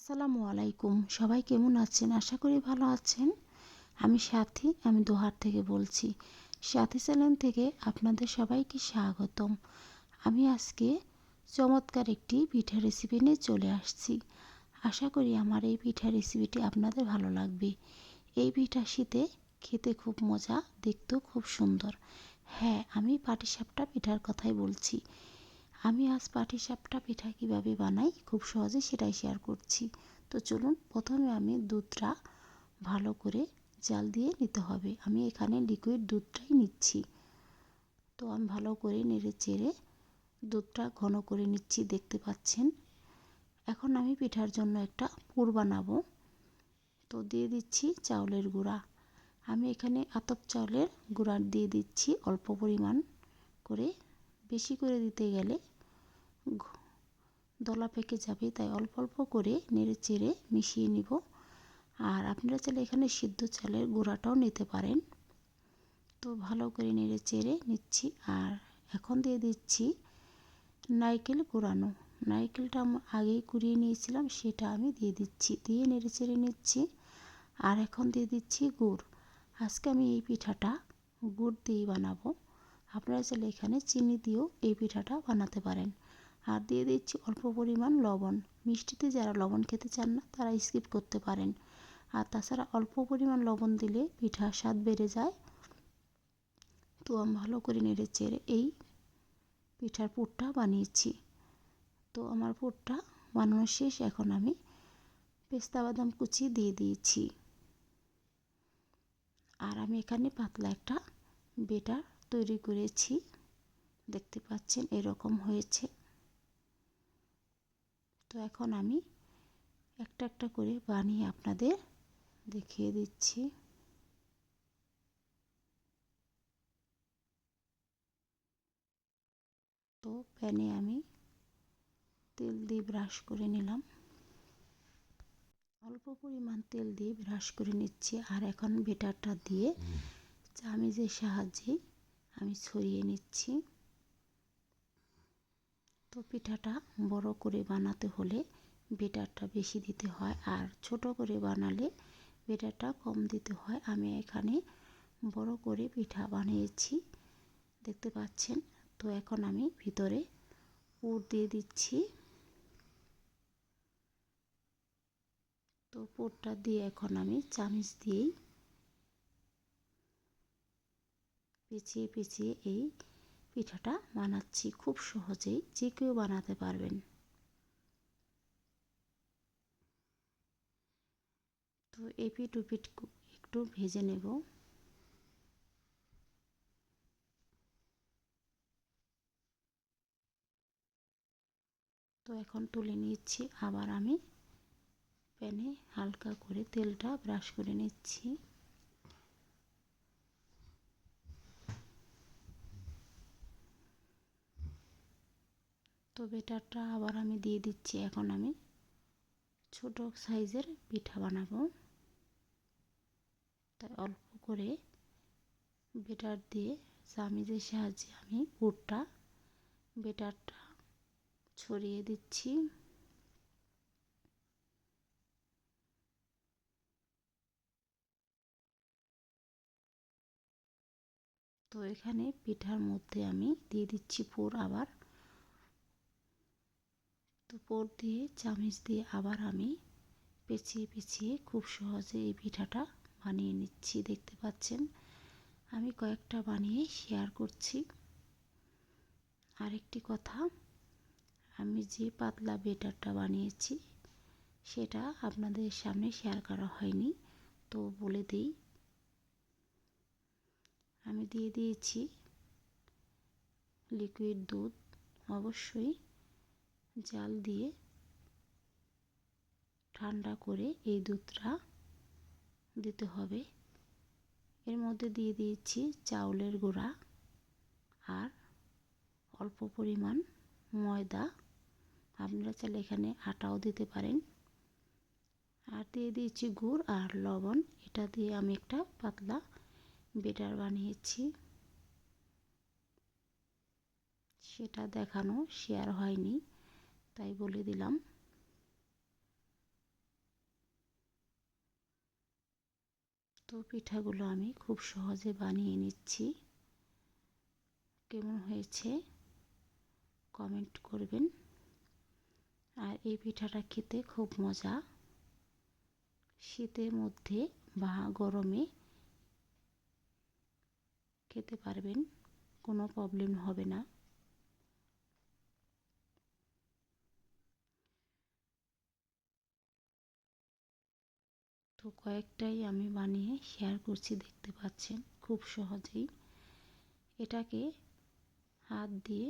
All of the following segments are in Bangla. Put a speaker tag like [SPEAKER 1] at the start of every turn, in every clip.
[SPEAKER 1] আসসালামু আলাইকুম। সবাই কেমন আছেন? আশা করি ভালো আছেন। আমি সাথী, আমি দোহার থেকে বলছি। সাথী চ্যানেল থেকে আপনাদের সবাইকে স্বাগতম। আমি আজকে চমৎকার একটি পিঠা রেসিপি নিয়ে চলে আসছি। আশা করি আমার এই পিঠা রেসিপিটি আপনাদের ভালো লাগবে। এই পিঠা শীতে খেতে খুব মজা, দেখতেও খুব সুন্দর। হ্যাঁ, আমি পাটিসাপটা পিঠার কথাই বলছি। আমি আজ পাটিসাপটা পিঠা কীভাবে বানাই খুব সহজে সেটাই শেয়ার করছি। তো চলুন, প্রথমে আমি দুধটা ভালো করে জাল দিয়ে নিতে হবে। আমি এখানে লিকুইড দুধটাই নিচ্ছি। তো আমি ভালো করে নেড়ে চেড়ে দুধটা ঘন করে নিচ্ছি, দেখতে পাচ্ছেন। এখন আমি পিঠার জন্য একটা পুর বানাবো। তো দিয়ে দিচ্ছি চাউলের গুঁড়া। আমি এখানে আতপ চাউলের গুঁড়া দিয়ে দিচ্ছি অল্প পরিমাণ করে। বেশি করে দিতে গেলে দলা পেকে যাবে, তাই অল্প অল্প করে নেড়ে চেড়ে মিশিয়ে নিব। আর আপনারা চাইলে এখানে সিদ্ধ চালের গুঁড়াটাও নিতে পারেন। তো ভালো করে নেড়ে চেড়ে নিচ্ছি। আর এখন দিয়ে দিচ্ছি নারকেল কোরানো। নারকেলটা আগেই কুড়িয়ে নিয়েছিলাম, সেটা আমি দিয়ে দিচ্ছি, দিয়ে নেড়ে চেড়ে নিচ্ছি। আর এখন দিয়ে দিচ্ছি গুড়। আজকে আমি এই পিঠাটা গুড় দিয়েই বানাবো। আপনারা চাইলে এখানে চিনি দিয়েও এই পিঠাটা বানাতে পারেন। আর দিয়ে দিচ্ছি অল্প পরিমাণ লবণ। মিষ্টিতে যারা লবণ খেতে চান না তারা স্কিপ করতে পারেন। আর তাছাড়া অল্প পরিমাণ লবণ দিলে পিঠার স্বাদ বেড়ে যায়। তো আমি ভালো করে নেড়ে চেড়ে এই পিঠার পুরটা বানিয়েছি। তো আমার পুরটা বানানো শেষ। এখন আমি পেস্তা বাদাম কুচি দিয়ে দিয়েছি। আর আমি এখানে পাতলা একটা বেটার তৈরি করেছি, দেখতে পাচ্ছেন এরকম হয়েছে। তো এখন আমি একটা একটা করে বানিয়ে আপনাদের দেখিয়ে দিচ্ছি। তো প্যানে আমি তেল দিয়ে ব্রাশ করে নিলাম। অল্প পরিমাণ তেল দিয়ে ব্রাশ করে নিচ্ছি। আর এখন বেটারটা দিয়ে চামিচের সাহায্যে আমি ছড়িয়ে নিচ্ছি। তো পিঠাটা বড় করে বানাতে হলে বেটারটা বেশি দিতে হয়, আর ছোট করে বানালে বেটারটা কম দিতে হয়। আমি এখানে বড় করে পিঠা বানিয়েছি, দেখতে পাচ্ছেন। তো এখন আমি ভিতরে পুর দিয়ে দিচ্ছি। তো পুরটা দিয়ে এখন আমি চামিচ দিয়েই পেঁচিয়ে পেঁচিয়ে এই পিঠাটা বানাচ্ছি। খুব সহজেই যে কেউ বানাতে পারবেন। তো এপিঠ ওপিঠ একটু ভেজে নেব। তো এখন তুলে নিচ্ছি। আবার আমি প্যানে হালকা করে তেলটা ব্রাশ করে নিচ্ছি। তো বেটারটা আবার আমি দিয়ে দিচ্ছি। এখন আমি ছোট সাইজের পিঠা বানাবো, তাই অল্প করে বেটার দিয়ে চামিচের সাহায্যে আমি পুরটা বেটারটা ছড়িয়ে দিচ্ছি। তো এখানে পিঠার মধ্যে আমি দিয়ে দিচ্ছি পুর আবার। তো পুর দিয়ে চামিচ দিয়ে আবার আমি পেঁচিয়ে পেঁচিয়ে খুব সহজে এই পিঠাটা বানিয়ে নিচ্ছি, দেখতে পাচ্ছেন। আমি কয়েকটা বানিয়ে শেয়ার করছি। আরেকটি কথা, আমি যে পাতলা বেটারটা বানিয়েছি সেটা আপনাদের সামনে শেয়ার করা হয়নি, তো বলে দিই। আমি দিয়ে দিয়েছি লিকুইড দুধ। অবশ্যই জাল দিয়ে ঠান্ডা করে এই দুধটা দিতে হবে। এর মধ্যে দিয়ে দিয়েছি চাউলের গুঁড়া আর অল্প পরিমাণ ময়দা। আপনারা চাইলে এখানে আটাও দিতে পারেন। আর দিয়ে দিয়েছি গুড় আর লবণ। এটা দিয়ে আমি একটা পাতলা বেটার বানিয়েছি, সেটা দেখানো শেয়ার হয়নি, তাই বলে দিলাম। তো পিঠাগুলো আমি খুব সহজে বানিয়ে নিচ্ছি। কেমন হয়েছে কমেন্ট করবেন। আর এই পিঠাটা খেতে খুব মজা। শীতের মধ্যে বা গরমে খেতে পারবেন, কোনো প্রবলেম হবে না। তো কয়েকটাই আমি বানিয়ে শেয়ার করছি, দেখতে পাচ্ছেন খুব সহজেই। এটাকে হাত দিয়ে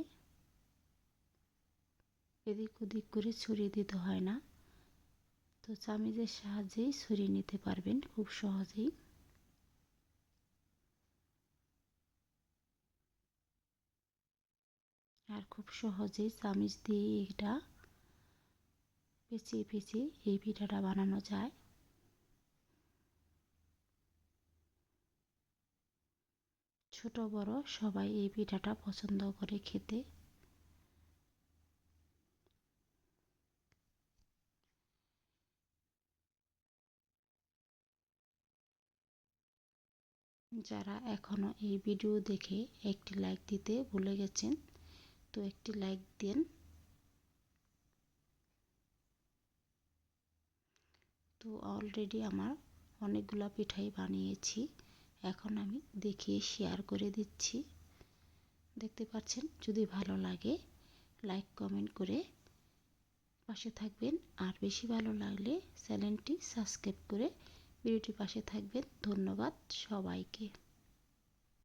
[SPEAKER 1] এদিক ওদিক করে ছড়িয়ে দিতে হয় না, তো চামিচের সাহায্যেই ছড়িয়ে নিতে পারবেন খুব সহজেই। আর খুব সহজেই চামিচ দিয়ে এটা পেঁচিয়ে পেঁচিয়ে এই পিঠাটা বানানো যায়। ছোট বড় সবাই এই পিঠাটা পছন্দ করে খেতে। যারা এখনো এই ভিডিও দেখে একটি লাইক দিতে ভুলে গেছেন, তো একটি লাইক দেন। তো অলরেডি আমার অনেকগুলা পিঠাই বানিয়েছি, এখন আমি দেখিয়ে শেয়ার করে দিচ্ছি। দেখতে পাচ্ছেন, যদি ভালো লাগে লাইক কমেন্ট করে পাশে থাকবেন, আর বেশি ভালো লাগলে চ্যানেলটি সাবস্ক্রাইব করে ভিডিওটি পাশে থাকবেন। ধন্যবাদ সবাইকে।